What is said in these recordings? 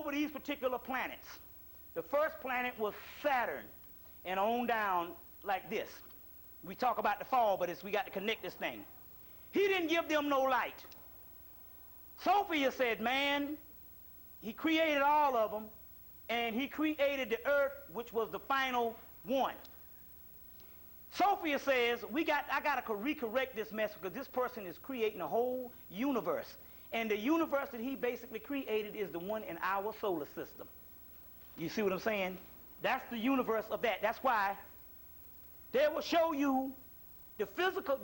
over these particular planets. The first planet was Saturn, and on down like this. We talk about the fall, but we got to connect this thing. He didn't give them no light. Sophia said, man, he created all of them, and he created the earth, which was the final one. Sophia says, I got to recorrect this mess because this person is creating a whole universe. And the universe that he basically created is the one in our solar system. You see what I'm saying? That's the universe of that. That's why they will show you the physical,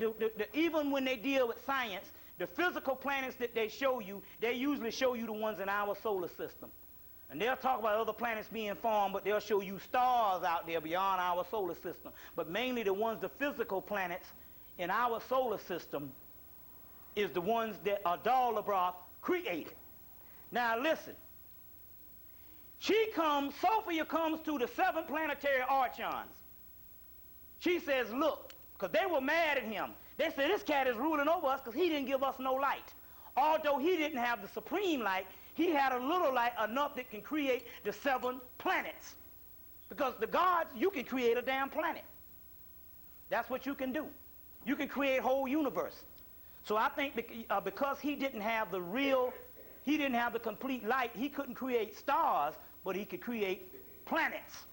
even when they deal with science, the physical planets that they show you, they usually show you the ones in our solar system. And they'll talk about other planets being formed, but they'll show you stars out there beyond our solar system. But mainly the ones, the physical planets in our solar system is the ones that Adalabroth created. Now listen. Sophia comes to the 7 planetary archons. She says, look, because they were mad at him. They said, this cat is ruling over us because he didn't give us no light. Although he didn't have the supreme light, he had a little light enough that can create the 7 planets. Because the gods, you can create a damn planet. That's what you can do. You can create a whole universe. So I think because he didn't have the complete light, he couldn't create stars, but he could create planets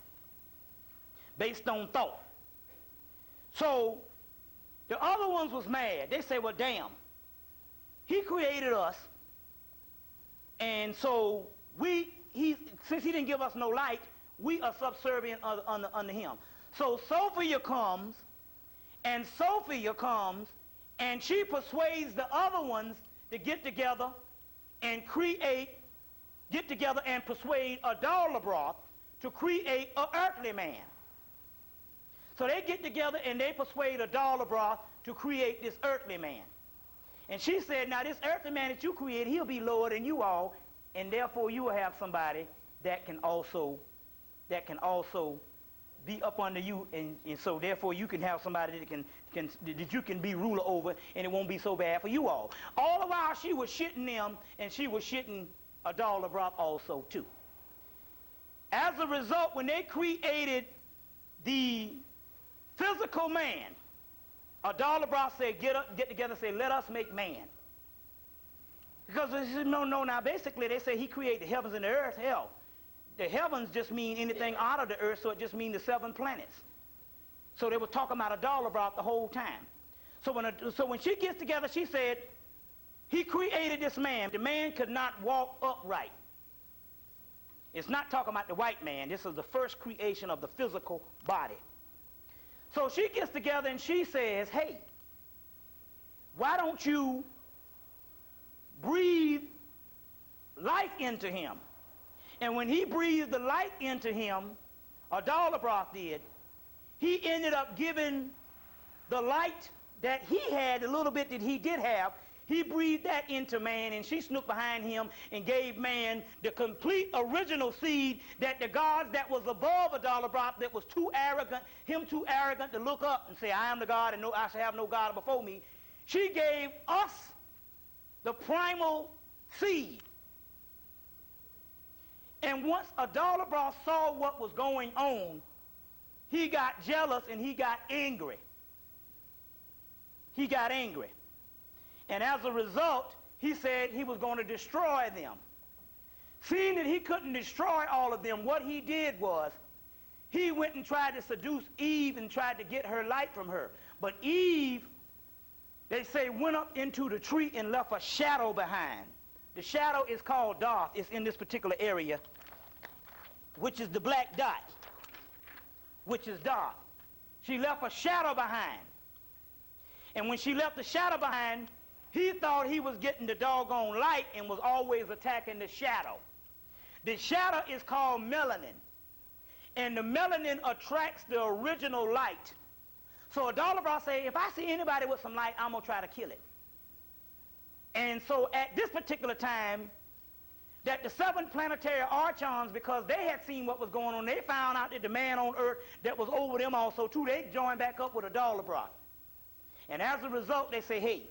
based on thought. So the other ones was mad. They say, well, damn, he created us, and so since he didn't give us no light, we are subservient under him. So Sophia comes, and she persuades the other ones to get together and persuade Adalabroth to create an earthly man. So they get together and they persuade Adalabroth to create this earthly man. And she said, now this earthly man that you created, he'll be lower than you all, and therefore you will have somebody that can also be up under you, and so therefore you can have somebody that you can be ruler over, and it won't be so bad for you all. All the while she was shitting them, and she was shitting Adalabroth also too. As a result, when they created the physical man, Adalabroth said, get together and say, let us make man. Because they said, no, now basically they say he created the heavens and the earth. Hell, the heavens just mean anything out of the earth, so it just means the 7 planets. So they were talking about Adalabroth the whole time. So when she gets together, she said, he created this man. The man could not walk upright. It's not talking about the white man. This is the first creation of the physical body. So she gets together and she says, hey, why don't you breathe life into him? And when he breathed the light into him, Adalabroth did, he ended up giving the light that he had, the little bit that he did have, he breathed that into man, and she snooped behind him and gave man the complete original seed that the gods that was above Adalabroth, that was too arrogant to look up and say, I am the God and I shall have no God before me. She gave us the primal seed. And once Adalabroth saw what was going on, he got jealous and he got angry. He got angry. And as a result, he said he was going to destroy them. Seeing that he couldn't destroy all of them, what he did was he went and tried to seduce Eve and tried to get her light from her. But Eve, they say, went up into the tree and left a shadow behind. The shadow is called Darth. It's in this particular area, which is the black dot, which is Darth. She left a shadow behind. And when she left the shadow behind, he thought he was getting the doggone light and was always attacking the shadow. The shadow is called melanin. And the melanin attracts the original light. So Adalabroth said, if I see anybody with some light, I'm going to try to kill it. And so at this particular time, that the 7 planetary archons, because they had seen what was going on, they found out that the man on earth that was over them also too, they joined back up with Adalabroth. And as a result, they say, hey,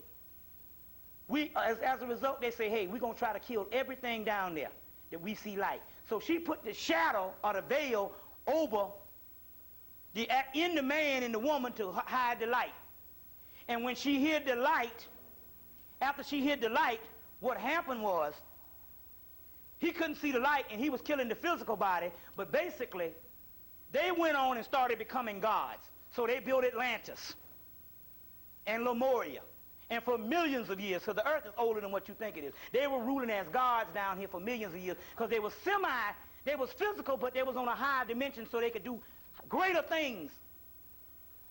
we're going to try to kill everything down there. that we see light. So she put the shadow or the veil over in the man and the woman to hide the light. And when she hid the light, after she hid the light, what happened was he couldn't see the light and he was killing the physical body, but basically they went on and started becoming gods. So they built Atlantis and Lemuria. And for millions of years, because the earth is older than what you think it is, they were ruling as gods down here for millions of years because they was physical, but they was on a higher dimension so they could do greater things,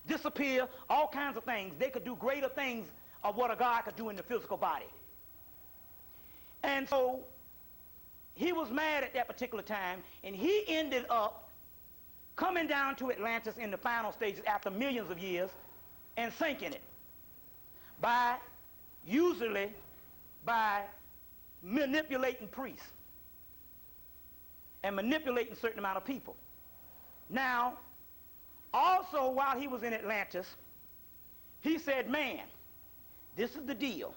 disappear, all kinds of things. They could do greater things of what a god could do in the physical body. And so he was mad at that particular time, and he ended up coming down to Atlantis in the final stages after millions of years and sinking it usually by manipulating priests and manipulating a certain amount of people. Now, also while he was in Atlantis, he said, man, this is the deal.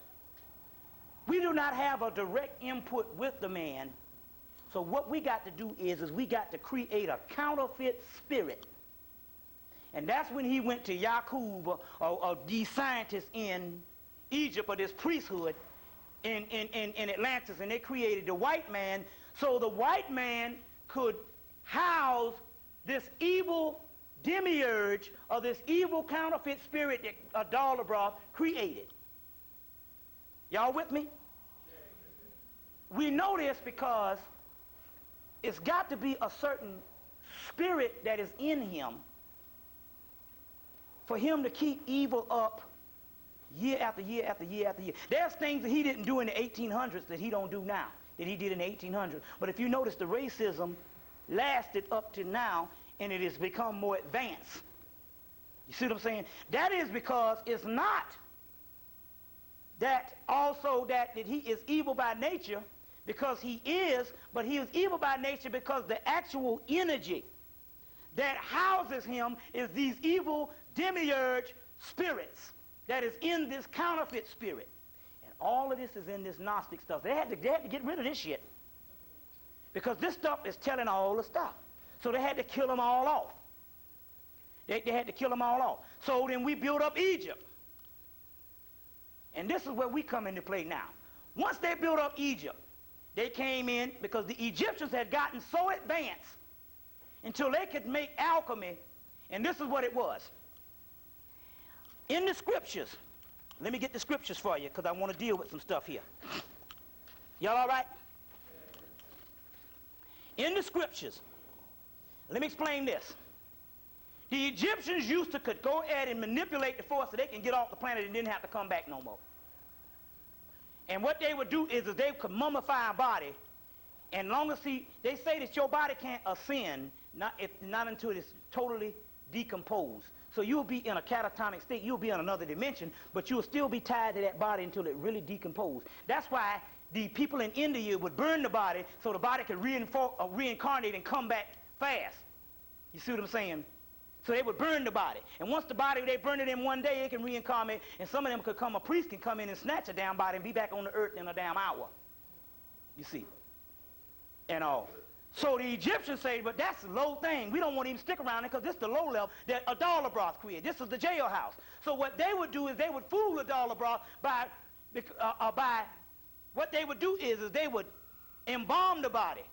We do not have a direct input with the man, so what we got to do is we got to create a counterfeit spirit. And that's when he went to Yakub or these scientists in Egypt or this priesthood in Atlantis, and they created the white man so the white man could house this evil demiurge or this evil counterfeit spirit that Adalabra created. Y'all with me? We know this because it's got to be a certain spirit that is in him for him to keep evil up year after year after year after year. There's things that he didn't do in the 1800s that he don't do now, that he did in the 1800s. But if you notice, the racism lasted up to now, and it has become more advanced. You see what I'm saying? That is because it's not that also that he is evil by nature, because he is, but he is evil by nature because the actual energy that houses him is these evil demiurge spirits that is in this counterfeit spirit. And all of this is in this Gnostic stuff. They had to get rid of this shit because this stuff is telling all the stuff. So they had to kill them all off. They had to kill them all off. So then we built up Egypt. And this is where we come into play now. Once they built up Egypt, they came in because the Egyptians had gotten so advanced until they could make alchemy, and this is what it was. In the scriptures, let me get the scriptures for you because I want to deal with some stuff here. Y'all all right? In the scriptures, let me explain this. The Egyptians used to could go ahead and manipulate the force so they can get off the planet and didn't have to come back no more. And what they would do is they could mummify a body, and long as they say that your body can't ascend, not until it's totally decomposed. So you'll be in a catatonic state, you'll be in another dimension, but you'll still be tied to that body until it really decomposed. That's why the people in India would burn the body so the body could reincarnate and come back fast. You see what I'm saying? So they would burn the body. And once the body, they burn it in one day, it can reincarnate, and some of them could come, a priest can come in and snatch a damn body and be back on the earth in a damn hour. You see? And all. So the Egyptians say, but that's a low thing. We don't want to even stick around it because this is the low level that Adalabra created. This is the jailhouse. So what they would do is they would fool Adalabra by what they would do is they would embalm the body.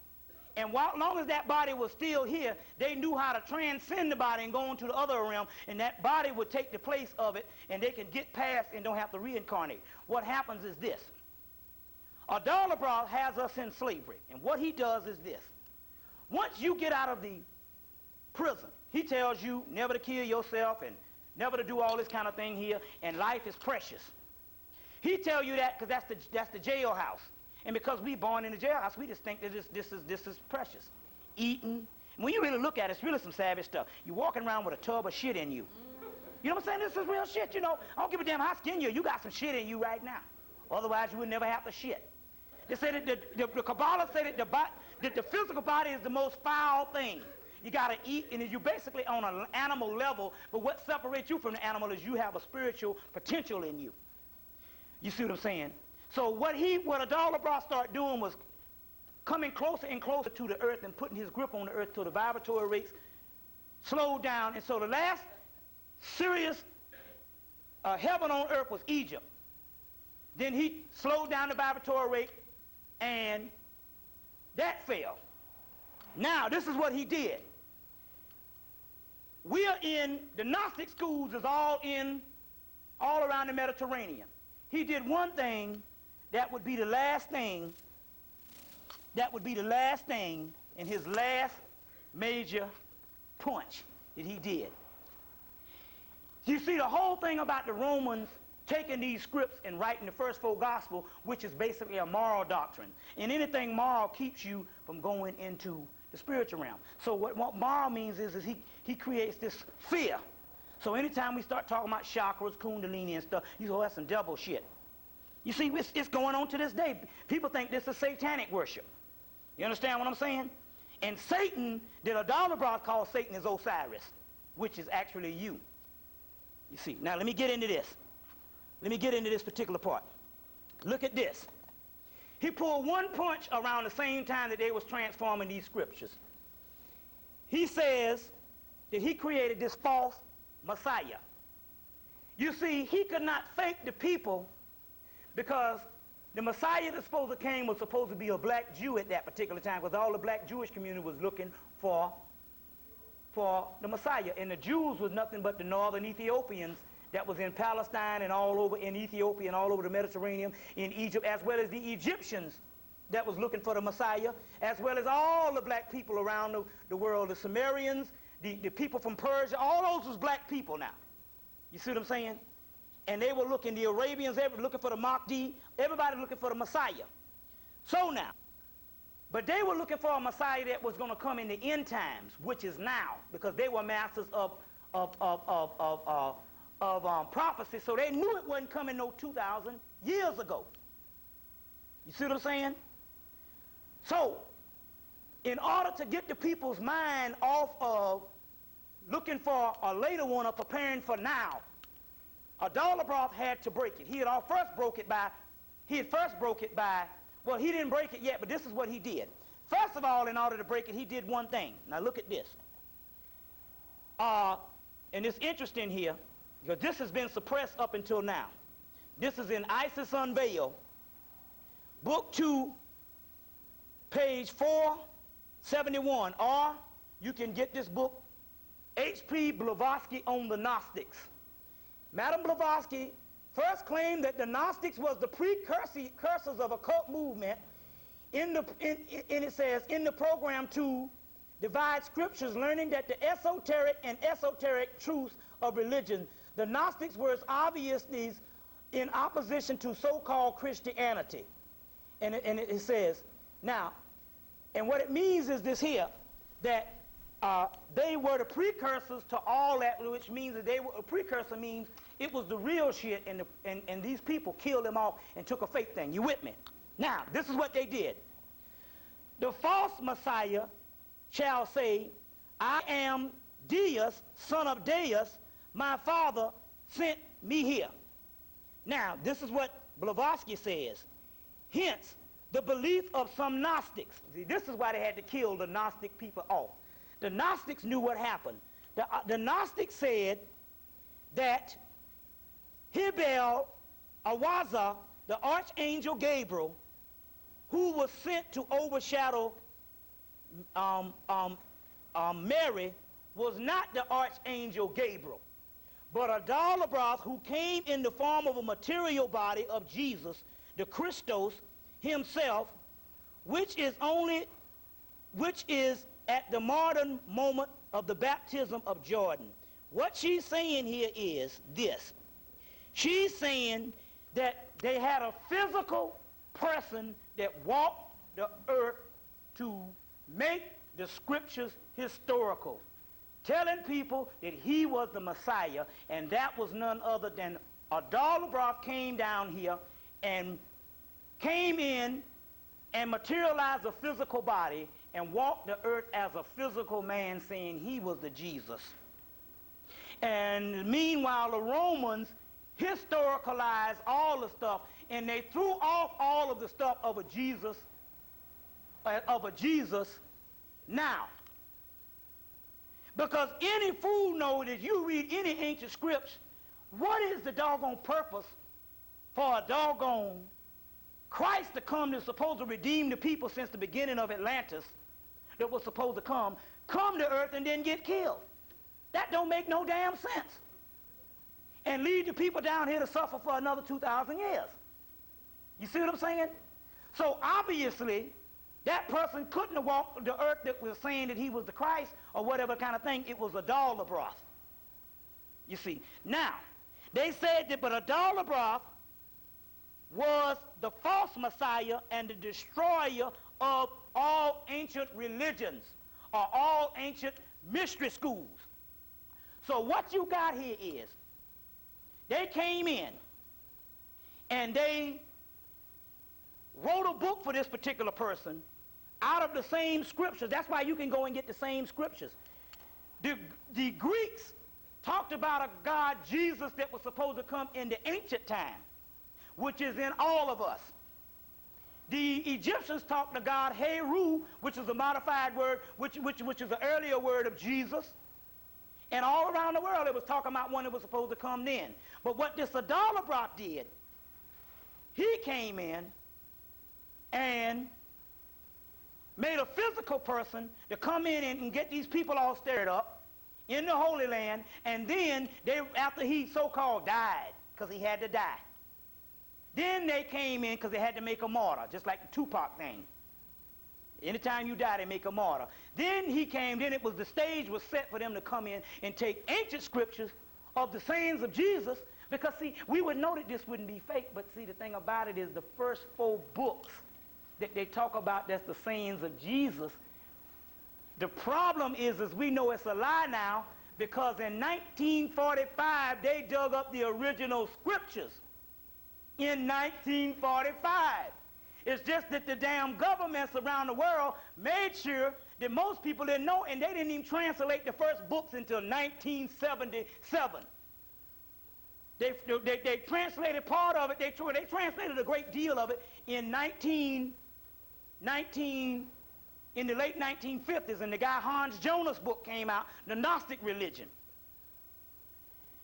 And long as that body was still here, they knew how to transcend the body and go into the other realm, and that body would take the place of it, and they can get past and don't have to reincarnate. What happens is this. Adalabra has us in slavery, and what he does is this. Once you get out of the prison, he tells you never to kill yourself and never to do all this kind of thing here, and life is precious. He tells you that because that's the jailhouse. And because we born in the jailhouse, we just think that this is precious. Eating. When you really look at it, it's really some savage stuff. You're walking around with a tub of shit in you. You know what I'm saying? This is real shit, you know. I don't give a damn how skin you are. You got some shit in you right now. Otherwise, you would never have to shit. They say that the Kabbalah say that the physical body is the most foul thing. You got to eat, and you're basically on an animal level, but what separates you from the animal is you have a spiritual potential in you. You see what I'm saying? So what Adalabra started doing was coming closer and closer to the earth and putting his grip on the earth till the vibratory rates slowed down. And so the last serious heaven on earth was Egypt. Then he slowed down the vibratory rate, and that fell. Now, this is what he did. We are in, the Gnostic schools is all around the Mediterranean. He did one thing that would be the last thing, in his last major punch that he did. You see, the whole thing about the Romans taking these scripts and writing the first 4 gospels, which is basically a moral doctrine. And anything moral keeps you from going into the spiritual realm. So what moral means is he creates this fear. So anytime we start talking about chakras, kundalini and stuff, you go, that's some devil shit. You see, it's going on to this day. People think this is satanic worship. You understand what I'm saying? And Satan, the Adalabroth calls Satan is Osiris, which is actually you. You see, now let me get into this. Let me get into this particular part. Look at this. He pulled one punch around the same time that they was transforming these scriptures. He says that he created this false Messiah. You see, he could not fake the people because the Messiah that supposed to came was supposed to be a black Jew at that particular time, because all the black Jewish community was looking for the Messiah. And the Jews was nothing but the northern Ethiopians that was in Palestine and all over in Ethiopia and all over the Mediterranean, in Egypt, as well as the Egyptians that was looking for the Messiah, as well as all the black people around the world, the Sumerians, the people from Persia, all those was black people now. You see what I'm saying? And they were looking, the Arabians, they were looking for the Mahdi, everybody looking for the Messiah. So now, but they were looking for a Messiah that was going to come in the end times, which is now, because they were masters of prophecy, so they knew it wasn't coming no 2,000 years ago. You see what I'm saying? So, in order to get the people's mind off of looking for a later one or preparing for now, Adalabroth had to break it. He had first broke it by, well, he didn't break it yet, but this is what he did. First of all, in order to break it, he did one thing. Now look at this. And it's interesting here, because this has been suppressed up until now. This is in Isis Unveiled, Book 2, page 471, or you can get this book, H.P. Blavatsky on the Gnostics. Madame Blavatsky first claimed that the Gnostics was the precursors of occult movement, and it says, in the program to divide scriptures, learning that the esoteric and esoteric truths of religion, the Gnostics were obviously in opposition to so-called Christianity. And it says, now, and what it means is this here, that they were the precursors to all that, which means that they were, a precursor means it was the real shit, and these people killed them off and took a fake thing. You with me? Now, this is what they did. The false Messiah shall say, I am Deus, son of Deus, my father sent me here. Now, this is what Blavatsky says. Hence, the belief of some Gnostics. See, this is why they had to kill the Gnostic people off. The Gnostics knew what happened. The Gnostics said that Hibel Awaza, the archangel Gabriel, who was sent to overshadow Mary, was not the archangel Gabriel, but Adalabroth, who came in the form of a material body of Jesus, the Christos himself, which is at the modern moment of the baptism of Jordan. What she's saying here is this. She's saying that they had a physical person that walked the earth to make the scriptures historical, telling people that he was the Messiah, and that was none other than Adalabroth came down here and came in and materialized a physical body and walked the earth as a physical man, saying he was the Jesus. And meanwhile, the Romans historicalized all the stuff, and they threw off all of the stuff of a Jesus of a Jesus now. Because any fool knows that you read any ancient scripts, what is the doggone purpose for a doggone Christ to come that's supposed to redeem the people since the beginning of Atlantis, that was supposed to come to earth and then get killed? That don't make no damn sense. And lead the people down here to suffer for another 2,000 years. You see what I'm saying? So obviously, that person couldn't have walked the earth that was saying that he was the Christ or whatever kind of thing. It was a dollar broth. You see. Now, they said that, but a dollar broth was the false Messiah and the destroyer of all ancient religions or all ancient mystery schools. So what you got here is, they came in and they wrote a book for this particular person out of the same scriptures. That's why you can go and get the same scriptures. The Greeks talked about a God, Jesus, that was supposed to come in the ancient time, which is in all of us. The Egyptians talked to God, Heru, which is a modified word, which is an earlier word of Jesus. And all around the world, it was talking about one that was supposed to come then. But what this Adalabroth did, he came in and made a physical person to come in and get these people all stirred up in the Holy Land, and then after he so-called died, because he had to die, then they came in because they had to make a martyr, just like the Tupac thing. Anytime you die, they make a martyr. Then he came, then the stage was set for them to come in and take ancient scriptures of the sayings of Jesus, because see, we would know that this wouldn't be fake, but see, the thing about it is the first 4 books that they talk about, that's the sayings of Jesus. The problem is we know it's a lie now, because in 1945, they dug up the original scriptures in 1945. It's just that the damn governments around the world made sure that most people didn't know, and they didn't even translate the first books until 1977. They translated part of it. They translated a great deal of it in in the late 1950s, and the guy Hans Jonas' book came out, The Gnostic Religion.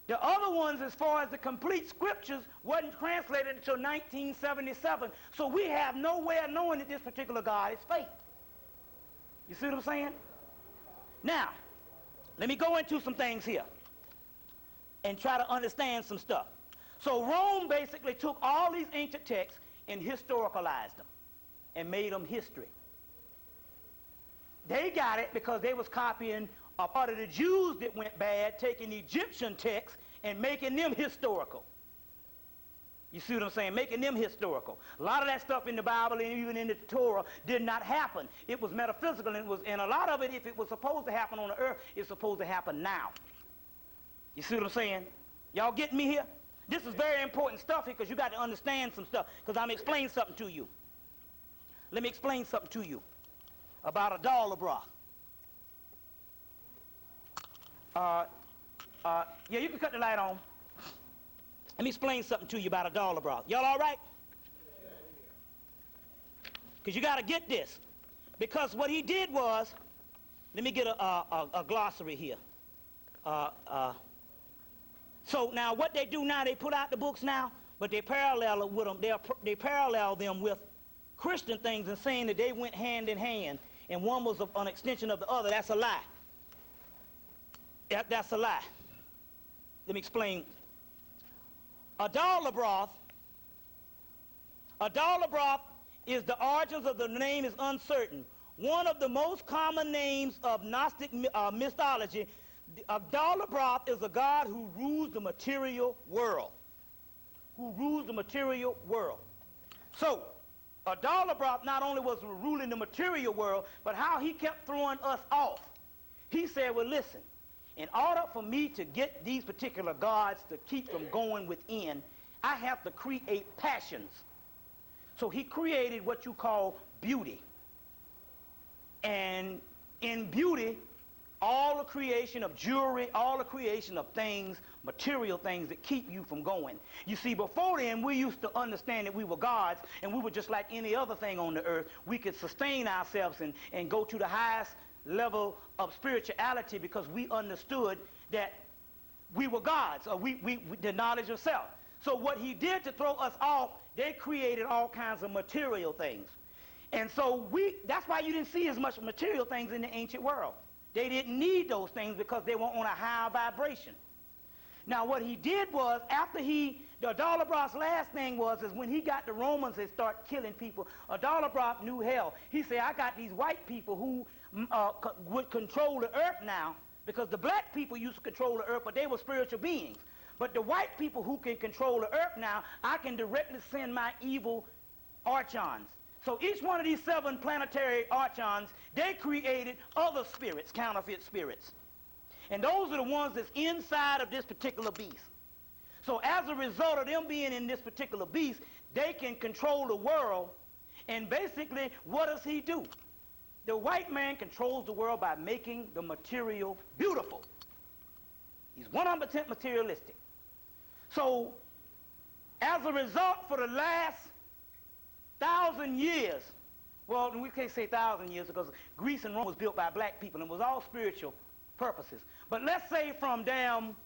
The other ones, as far as the complete scriptures, wasn't translated until 1977. So we have no way of knowing that this particular God is fake. You see what I'm saying? Now, let me go into some things here and try to understand some stuff. So Rome basically took all these ancient texts and historicalized them and made them history. They got it because they was copying a part of the Jews that went bad, taking Egyptian texts and making them historical. You see what I'm saying? Making them historical. A lot of that stuff in the Bible and even in the Torah did not happen. It was metaphysical, and a lot of it, if it was supposed to happen on the earth, it's supposed to happen now. You see what I'm saying? Y'all getting me here? This is very important stuff here, because you got to understand some stuff, because I'm explaining something to you. Let me explain something to you about Adalabroth. Yeah, you can cut the light on. Let me explain something to you about Adalabroth. Y'all all right? Because you got to get this. Because what he did was, let me get a glossary here. So now what they do now, they put out the books now, but they parallel it with them. They parallel them with Christian things and saying that they went hand in hand, and one was an extension of the other. That's a lie. That's a lie. Let me explain. Adalabroth is the origins of the name is uncertain. One of the most common names of Gnostic mythology, Adalabroth is a god who rules the material world. Who rules the material world. So, Adalabroth not only was ruling the material world, but how he kept throwing us off. He said, well, listen, in order for me to get these particular gods to keep them going within, I have to create passions. So he created what you call beauty. And in beauty, all the creation of jewelry, all the creation of things, material things that keep you from going. You see, before then, we used to understand that we were gods, and we were just like any other thing on the earth. We could sustain ourselves and go to the highest level of spirituality because we understood that we were gods, or the knowledge of self. So what he did to throw us off, they created all kinds of material things. And so that's why you didn't see as much material things in the ancient world. They didn't need those things because they were on a higher vibration. Now what he did was, after the Adalabras last thing was, is when he got the Romans and start killing people, Adalabras knew hell. He said, I got these white people who would control the earth now, because the black people used to control the earth, but they were spiritual beings. But the white people who can control the earth now, I can directly send my evil archons. So each one of these 7 planetary archons, they created other spirits, counterfeit spirits. And those are the ones that's inside of this particular beast. So as a result of them being in this particular beast, they can control the world. And basically, what does he do? The white man controls the world by making the material beautiful. He's 100% materialistic. So as a result, for the last 1,000 years, well, we can't say 1,000 years because Greece and Rome was built by black people and it was all spiritual purposes. But let's say from damn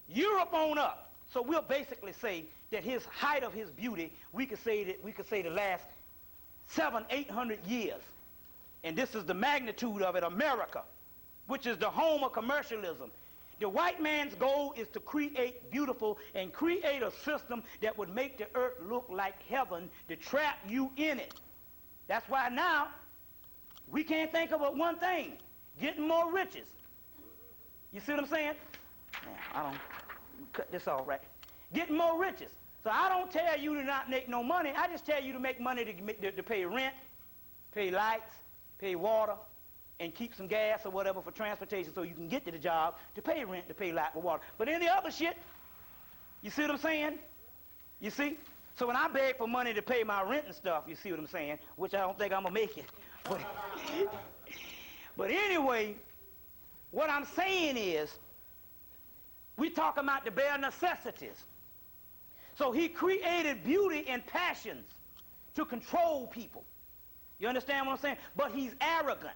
Europe on up, so we'll basically say that his height of his beauty, we could say the last 700-800 years. And this is the magnitude of it, America, which is the home of commercialism. The white man's goal is to create beautiful and create a system that would make the earth look like heaven to trap you in it. That's why now we can't think of but one thing, getting more riches. You see what I'm saying? I don't cut this off right. Getting more riches. So I don't tell you to not make no money. I just tell you to make money to pay rent, pay lights, pay water, and keep some gas or whatever for transportation so you can get to the job, to pay rent, to pay light or water. But any other shit, you see what I'm saying? You see? So when I beg for money to pay my rent and stuff, you see what I'm saying? Which I don't think I'm going to make it. But anyway, what I'm saying is, we talk about the bare necessities. So he created beauty and passions to control people. You understand what I'm saying? But he's arrogant.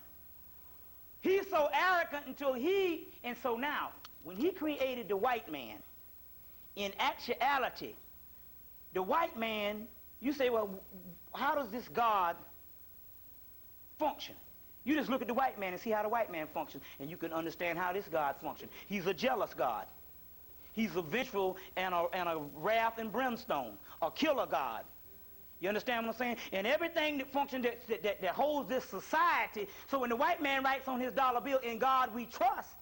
He's so arrogant until and so now, when he created the white man, in actuality, the white man, you say, well, how does this God function? You just look at the white man and see how the white man functions, and you can understand how this God functions. He's a jealous God. He's a vengeful and a wrath and brimstone, a killer God. You understand what I'm saying? And everything that functions, that holds this society. So when the white man writes on his dollar bill, "In God we trust,"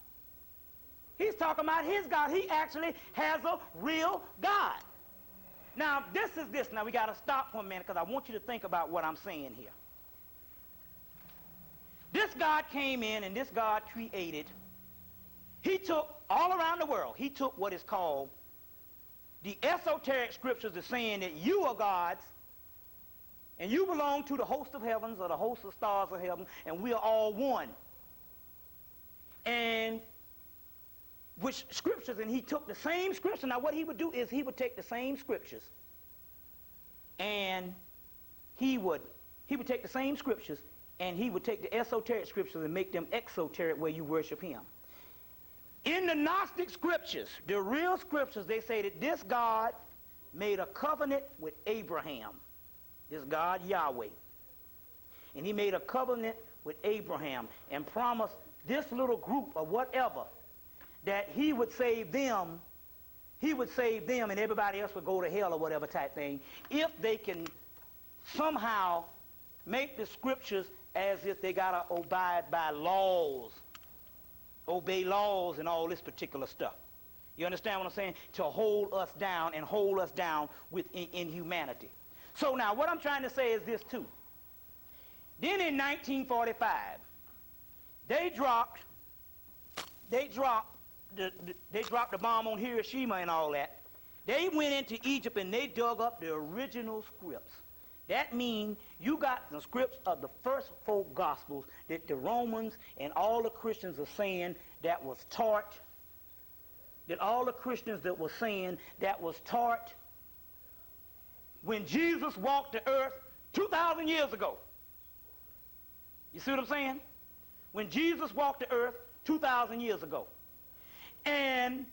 he's talking about his God. He actually has a real God. Now, this is this. Now, we got to stop for a minute because I want you to think about what I'm saying here. This God came in and this God created. He took all around the world. He took what is called the esoteric scriptures that's saying that you are gods and you belong to the host of heavens or the host of stars of heaven, and we are all one. And which scriptures, and he took the same scripture. Now what he would do is he would take the same scriptures and he would take the same scriptures and he would take the esoteric scriptures and make them exoteric where you worship him. In the Gnostic scriptures, the real scriptures, they say that this God made a covenant with Abraham, this God Yahweh. And he made a covenant with Abraham and promised this little group or whatever that he would save them and everybody else would go to hell or whatever type thing if they can somehow make the scriptures as if they got to abide by laws, obey laws and all this particular stuff. You understand what I'm saying? To hold us down and hold us down in humanity. So now what I'm trying to say is this too. Then in 1945, they dropped the bomb on Hiroshima and all that. They went into Egypt and they dug up the original scripts. That means you got the scripts of the first 4 Gospels that the Romans and all the Christians are saying that was taught, when Jesus walked the earth 2,000 years ago. You see what I'm saying? When Jesus walked the earth 2,000 years ago. And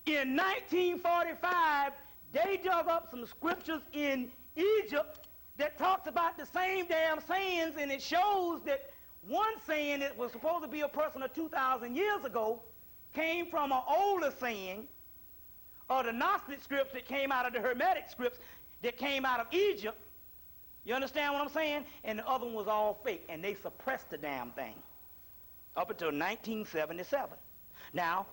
in 1945, they dug up some scriptures in Egypt that talks about the same damn sayings, and it shows that one saying that was supposed to be a person of 2,000 years ago came from an older saying, or the Gnostic scripts that came out of the Hermetic scripts that came out of Egypt. You understand what I'm saying? And the other one was all fake, and they suppressed the damn thing up until 1977. Now,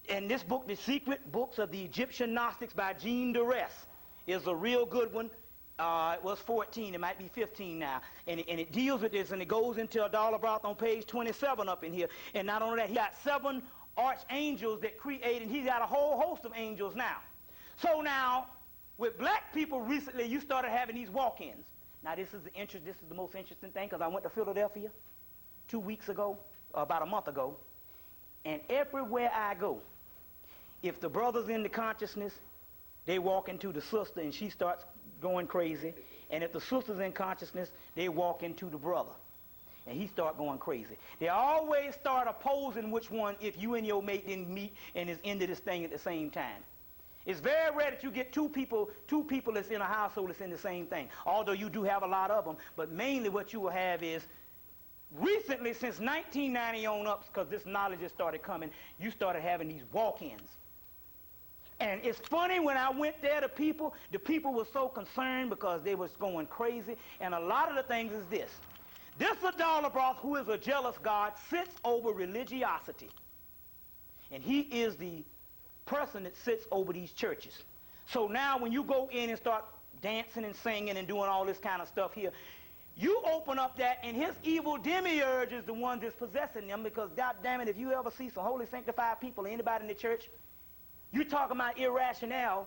in this book, The Secret Books of the Egyptian Gnostics by Jean Duress, is a real good one. It was 14, it might be 15 now. And it deals with this, and it goes into Adalabroth on page 27 up in here. And not only that, he got 7 archangels that created, and he's got a whole host of angels now. So now, with black people recently, you started having these walk-ins. Now this is the most interesting thing, because I went to Philadelphia 2 weeks ago, or about a month ago, and everywhere I go, if the brother's in the consciousness, they walk into the sister and she starts going crazy. And if the sister's in consciousness, they walk into the brother and he start going crazy. They always start opposing which one, if you and your mate didn't meet and is into this thing at the same time. It's very rare that you get two people that's in a household that's in the same thing, although you do have a lot of them. But mainly what you will have is, recently, since 1990 on up, because this knowledge has started coming, you started having these walk-ins. And it's funny, when I went there, the people were so concerned because they was going crazy. And a lot of the things is this. This Adalabroth, who is a jealous God, sits over religiosity. And he is the person that sits over these churches. So now when you go in and start dancing and singing and doing all this kind of stuff here, you open up that, and his evil demiurge is the one that's possessing them, because God damn it, if you ever see some holy sanctified people or anybody in the church, you talking about irrationale.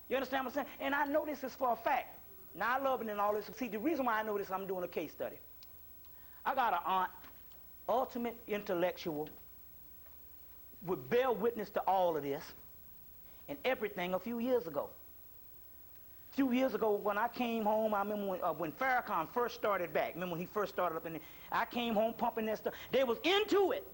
You understand what I'm saying? And I know this is for a fact. Now, I love it and all this. See, the reason why I know this, I'm doing a case study. I got an aunt, ultimate intellectual, would bear witness to all of this and everything a few years ago. A few years ago, when I came home, I remember when Farrakhan first started back. Remember when he first started up in there? I came home pumping that stuff. They was into it.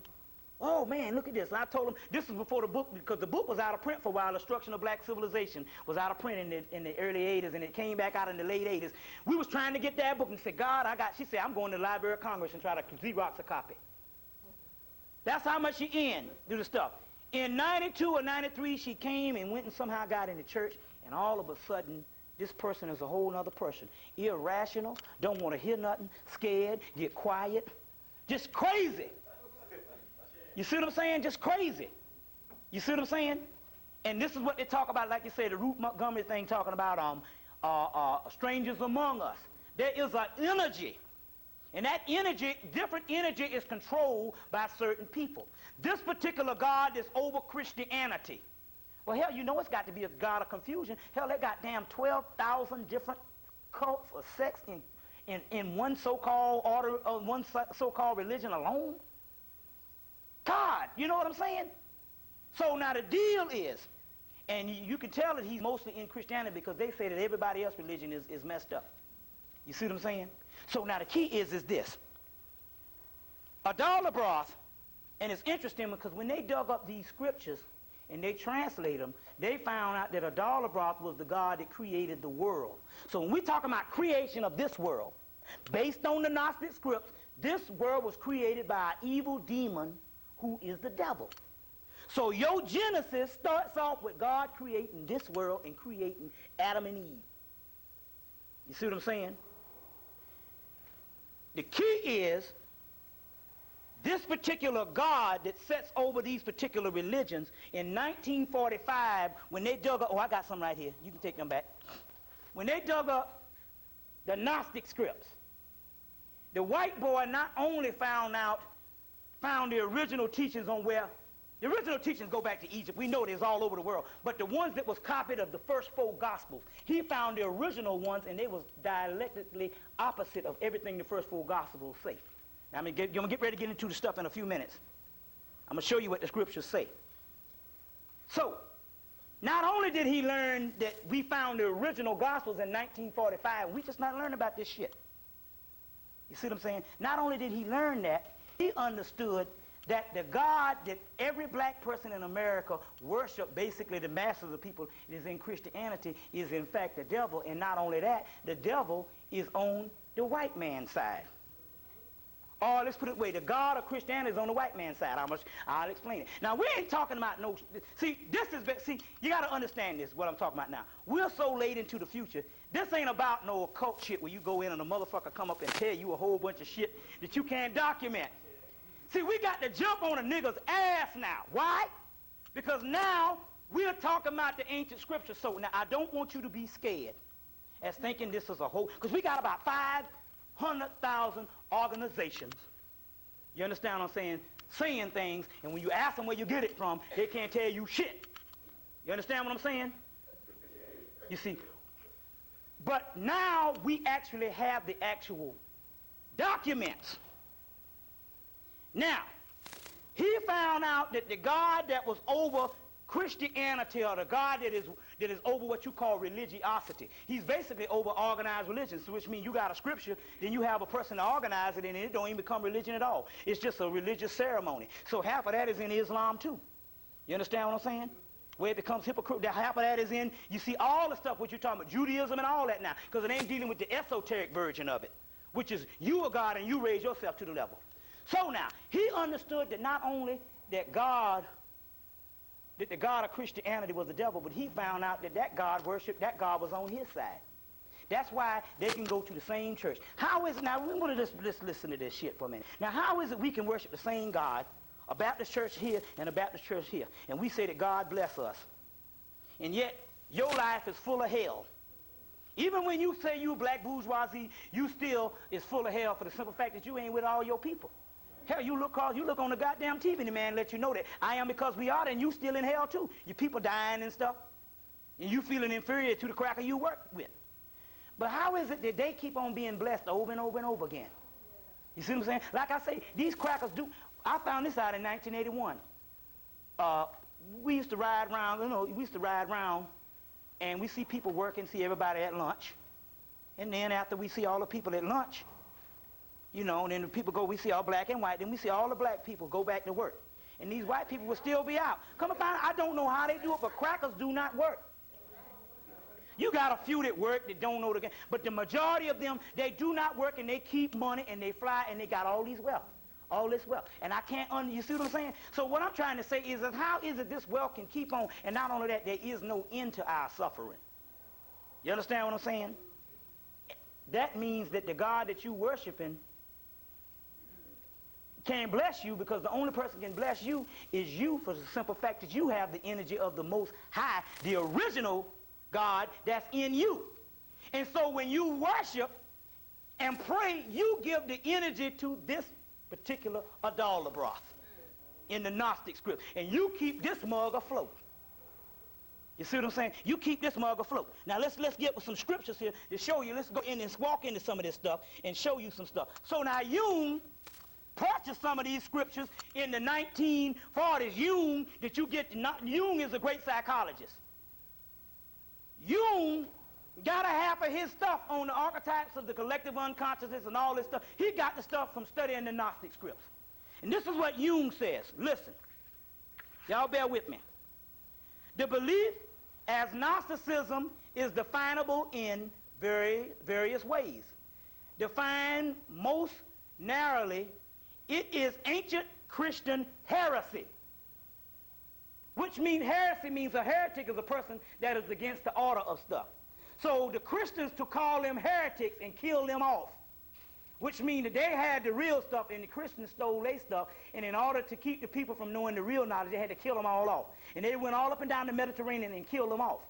Oh, man, look at this. And I told them, this was before the book, because the book was out of print for a while. Destruction of Black Civilization was out of print in the early 80s, and it came back out in the late 80s. We was trying to get that book, and said, God, she said, I'm going to the Library of Congress and try to Xerox a copy. That's how much she do the stuff. In 92 or 93, she came and went and somehow got in the church, and all of a sudden, this person is a whole nother person. Irrational, don't want to hear nothing, scared, get quiet, just crazy. You see what I'm saying? Just crazy. You see what I'm saying? And this is what they talk about, like you said, the Ruth Montgomery thing, talking about strangers among us. There is an energy. And that energy, different energy, is controlled by certain people. This particular God is over Christianity. Well, hell, you know it's got to be a God of confusion. Hell, they got damn 12,000 different cults or sects in one so-called order, one so-called religion alone. God, you know what I'm saying? So now the deal is, and you can tell that he's mostly in Christianity, because they say that everybody else's religion is messed up. You see what I'm saying? So now the key is this. Adalabroth, and it's interesting because when they dug up these scriptures and they translate them, they found out that Adalabroth was the God that created the world. So when we talk about creation of this world, based on the Gnostic scripts, this world was created by an evil demon who is the devil. So your Genesis starts off with God creating this world and creating Adam and Eve. You see what I'm saying? The key is this particular God that sets over these particular religions. In 1945, when they dug up, I got some right here. You can take them back. When they dug up the Gnostic scripts, the white boy not only found the original teachings on where The original teachings go back to Egypt. We know it is all over the world. But the ones that was copied of the first 4 Gospels, he found the original ones, and they was dialectically opposite of everything the first 4 Gospels say. Now, I'm going to get ready to get into the stuff in a few minutes. I'm going to show you what the scriptures say. So, not only did he learn that we found the original Gospels in 1945, we just not learning about this shit. You see what I'm saying? Not only did he learn that, he understood that the God that every black person in America worship, basically the masses of the people is in Christianity, is in fact the devil. And not only that, the devil is on the white man's side. Or let's put it away, the God of Christianity is on the white man's side. I'll explain it. Now, we ain't talking about no, see, you got to understand this, what I'm talking about now. We're so late into the future, this ain't about no occult shit where you go in and a motherfucker come up and tell you a whole bunch of shit that you can't document. See, we got to jump on a nigga's ass now. Why? Because now we're talking about the ancient scriptures. So now I don't want you to be scared as thinking this is a whole, because we got about 500,000 organizations. You understand what I'm saying? Saying things, and when you ask them where you get it from, they can't tell you shit. You understand what I'm saying? You see, but now we actually have the actual documents. Now, he found out that the God that was over Christianity, or the God that is over what you call religiosity, he's basically over organized religion, so which means you got a scripture, then you have a person to organize it, and it don't even become religion at all. It's just a religious ceremony. So half of that is in Islam too. You understand what I'm saying? Where it becomes hypocritical. Half of that is in, you see all the stuff what you're talking about, Judaism and all that now, because it ain't dealing with the esoteric version of it, which is you are God and you raise yourself to the level. So now, he understood that not only that the God of Christianity was the devil, but he found out that that God worshiped, that God was on his side. That's why they can go to the same church. How is it, now we want to just listen to this shit for a minute. Now how is it we can worship the same God, a Baptist church here and a Baptist church here, and we say that God bless us, and yet your life is full of hell? Even when you say you black bourgeoisie, you still is full of hell for the simple fact that you ain't with all your people. Hell, you look on the goddamn TV and the man let you know that I am because we are, and you still in hell too. Your people dying and stuff, and you feeling inferior to the cracker you work with. But how is it that they keep on being blessed over and over and over again? You see what I'm saying? Like I say, these crackers do. I found this out in 1981. We used to ride around, and we see people working, see everybody at lunch, and then after we see all the people at lunch, you know, and then the people go, we see all black and white, then we see all the black people go back to work. And these white people will still be out. Come and find out, I don't know how they do it, but crackers do not work. You got a few that work that don't know the game, but the majority of them, they do not work, and they keep money, and they fly, and they got all this wealth. And I can't, you see what I'm saying? So what I'm trying to say is that how is it this wealth can keep on, and not only that, there is no end to our suffering. You understand what I'm saying? That means that the God that you worshiping can't bless you, because the only person can bless you is you, for the simple fact that you have the energy of the Most High, the original God that's in you. And so when you worship and pray, you give the energy to this particular Adala broth in the Gnostic script, and you keep this mug afloat. You see what I'm saying? You keep this mug afloat. Now let's get with some scriptures here to show you. Let's go in and walk into some of this stuff and show you some stuff. So now Jung purchased some of these scriptures in the 1940s. Jung Jung is a great psychologist. Jung got a half of his stuff on the archetypes of the collective unconsciousness and all this stuff. He got the stuff from studying the Gnostic scripts. And this is what Jung says. Listen, y'all bear with me. The belief as Gnosticism is definable in various ways. Defined most narrowly, it is ancient Christian heresy. Which means heresy means a heretic is a person that is against the order of stuff. So the Christians to call them heretics and kill them off, which means that they had the real stuff and the Christians stole their stuff, and in order to keep the people from knowing the real knowledge, they had to kill them all off. And they went all up and down the Mediterranean and killed them off.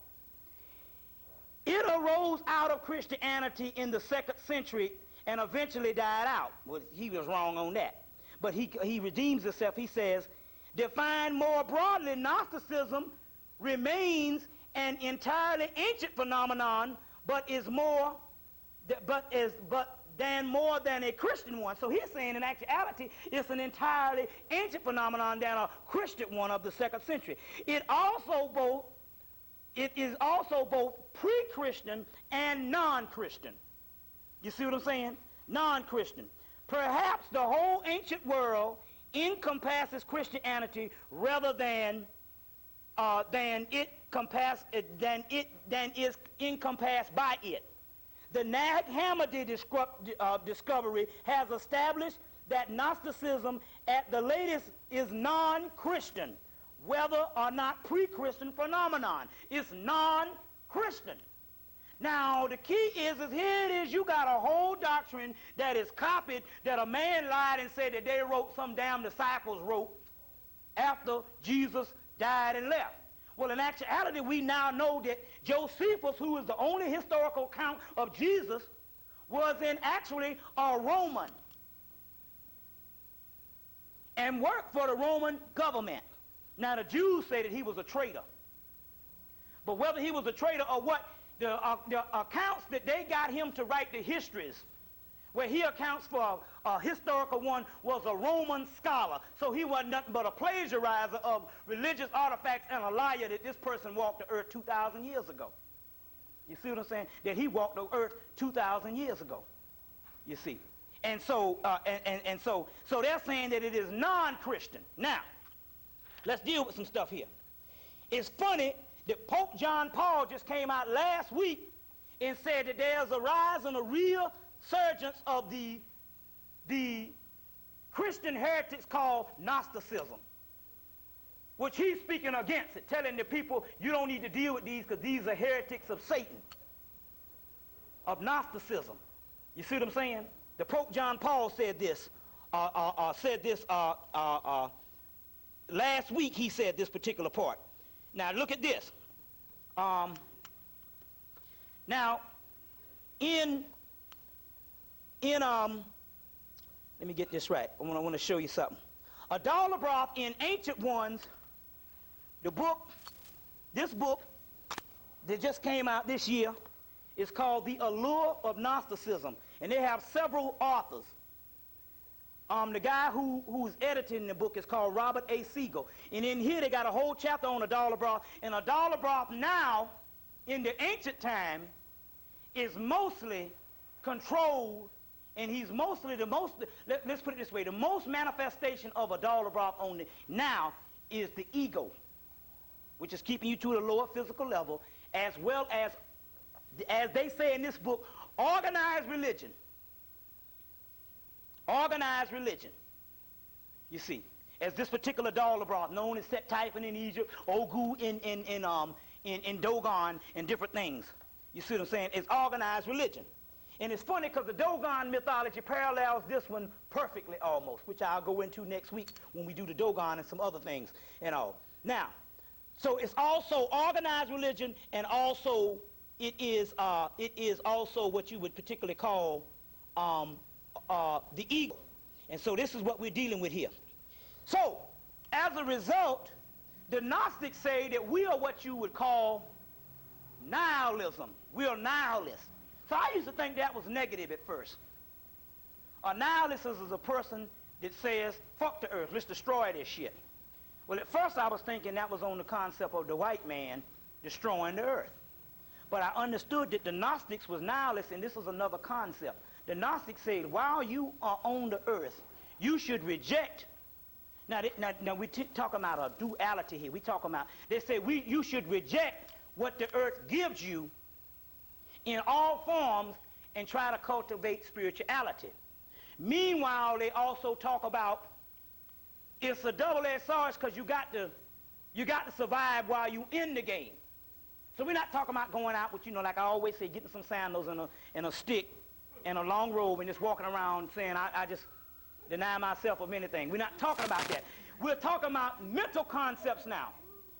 It arose out of Christianity in the 2nd century and eventually died out. Well, he was wrong on that. But he redeems himself. He says, Defined more broadly, Gnosticism remains an entirely ancient phenomenon, but more than a Christian one. So he's saying in actuality it's an entirely ancient phenomenon than a Christian one of the 2nd century. It is also both pre-Christian and non-Christian. You see what I'm saying? Non-Christian. Perhaps the whole ancient world encompasses Christianity rather than is encompassed by it. The Nag Hammadi discovery has established that Gnosticism at the latest is non-Christian, whether or not pre-Christian phenomenon. It's non-Christian. Now, the key is here it is, you got a whole doctrine that is copied, that a man lied and said that they wrote, some damn disciples wrote after Jesus died and left. Well, in actuality, we now know that Josephus, who is the only historical account of Jesus, was actually a Roman and worked for the Roman government. Now, the Jews say that he was a traitor. But whether he was a traitor or what, the accounts that they got him to write the histories, where he accounts for a historical one, was a Roman scholar. So he wasn't nothing but a plagiarizer of religious artifacts and a liar that this person walked the earth 2,000 years ago. You see what I'm saying? That he walked the earth 2,000 years ago. You see? And so, so they're saying that it is non-Christian. Now, let's deal with some stuff here. It's funny that Pope John Paul just came out last week and said that there's a rise and a real surgence of the Christian heretics called Gnosticism, which he's speaking against it, telling the people you don't need to deal with these because these are heretics of Satan, of Gnosticism. You see what I'm saying? The Pope John Paul said this. Last week he said this particular part. Now look at this. Now let me get this right. I want to show you something. Adalabroth in Ancient Ones, this book that just came out this year is called The Allure of Gnosticism, and they have several authors. The guy who's editing the book is called Robert A. Siegel, and in here they got a whole chapter on Adalabroth, and Adalabroth now, in the ancient time, is mostly controlled. And he's mostly let's put it this way, the most manifestation of Adalabroth only now is the ego, which is keeping you to the lower physical level, as well as they say in this book, organized religion. Organized religion, you see, as this particular Adalabroth, known as Set Typhon in Egypt, Ogu in Dogon, and different things. You see what I'm saying? It's organized religion. And it's funny because the Dogon mythology parallels this one perfectly almost, which I'll go into next week when we do the Dogon and some other things and all. Now, so it's also organized religion, and also it is also what you would particularly call the ego. And so this is what we're dealing with here. So, as a result, the Gnostics say that we are what you would call nihilism. We are nihilists. So I used to think that was negative at first. A nihilist is a person that says, fuck the earth, let's destroy this shit. Well, at first I was thinking that was on the concept of the white man destroying the earth. But I understood that the Gnostics was nihilists, and this was another concept. The Gnostics said, while you are on the earth, you should reject. Now we're talking about a duality here. They say you should reject what the earth gives you in all forms and try to cultivate spirituality. Meanwhile, they also talk about it's a double-edged sword because you got to survive while you in the game. So we're not talking about going out with, like I always say, getting some sandals and a stick and a long robe and just walking around saying, I just deny myself of anything. We're not talking about that. We're talking about mental concepts now.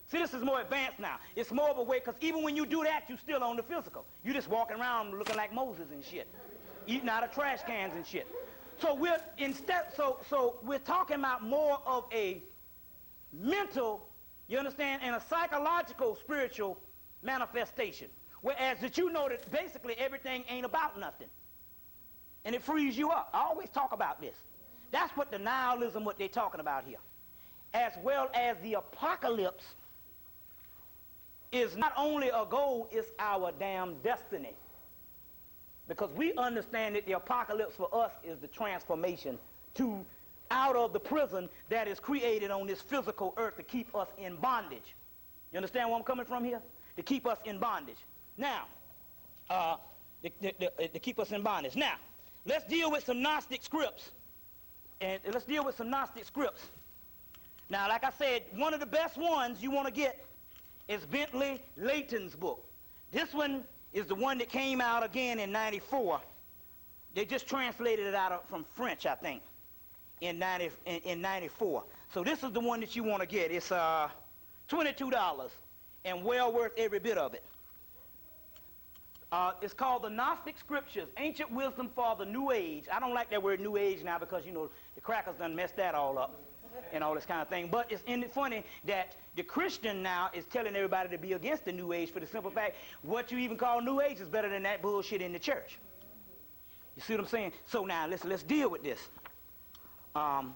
See, this is more advanced now. It's more of a way, because even when you do that, you still on the physical. You just walking around looking like Moses and shit, eating out of trash cans and shit. So we're talking about more of a mental, you understand, and a psychological spiritual manifestation. Whereas that you know that basically everything ain't about nothing. And it frees you up. I always talk about this. That's what the nihilism, what they're talking about here. As well as the apocalypse is not only a goal, it's our damn destiny. Because we understand that the apocalypse for us is the transformation to out of the prison that is created on this physical earth to keep us in bondage. You understand where I'm coming from here? To keep us in bondage. Now, to keep us in bondage. Now, let's deal with some Gnostic scripts. And let's deal with some Gnostic scripts. Now, like I said, one of the best ones you want to get is Bentley Layton's book. This one is the one that came out again in 94. They just translated it out from French, I think, in 94. So this is the one that you want to get. It's $22 and well worth every bit of it. It's called The Gnostic Scriptures, Ancient Wisdom for the New Age. I don't like that word New Age now because, you know, the crackers done messed that all up and all this kind of thing. But it's funny that the Christian now is telling everybody to be against the New Age for the simple fact what you even call New Age is better than that bullshit in the church. You see what I'm saying? So now let's deal with this. Now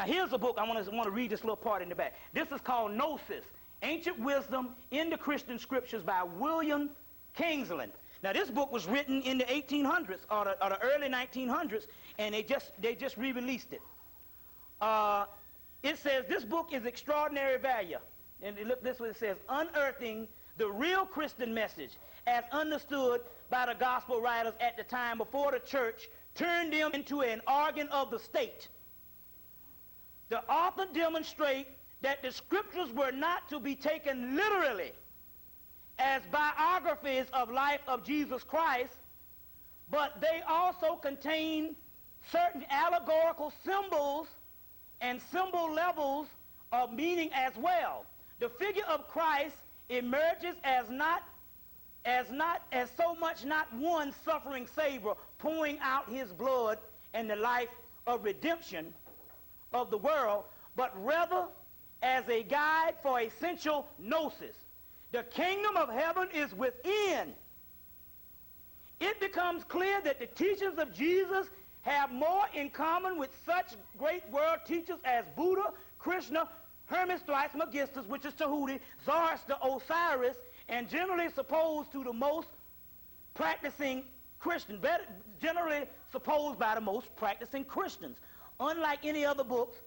here's a book. I want to read this little part in the back. This is called Gnosis, Ancient Wisdom in the Christian Scriptures by William Kingsland. Now this book was written in the 1800s or the early 1900s, and they just re-released it. It says this book is extraordinary value, and look, this is what it says: unearthing the real Christian message as understood by the gospel writers at the time before the church turned them into an organ of the state. The author demonstrates that the scriptures were not to be taken literally as biographies of life of Jesus Christ, but they also contain certain allegorical symbols and symbol levels of meaning as well. The figure of Christ emerges as so much not one suffering Savior pouring out his blood in the life of redemption of the world, but rather as a guide for essential gnosis. The kingdom of heaven is within. It becomes clear that the teachings of Jesus have more in common with such great world teachers as Buddha, Krishna, Hermes Trismegistus, which is Tahuti, Zoroaster, Osiris, and generally supposed to the most practicing Christian, generally supposed by the most practicing Christians. Unlike any other books,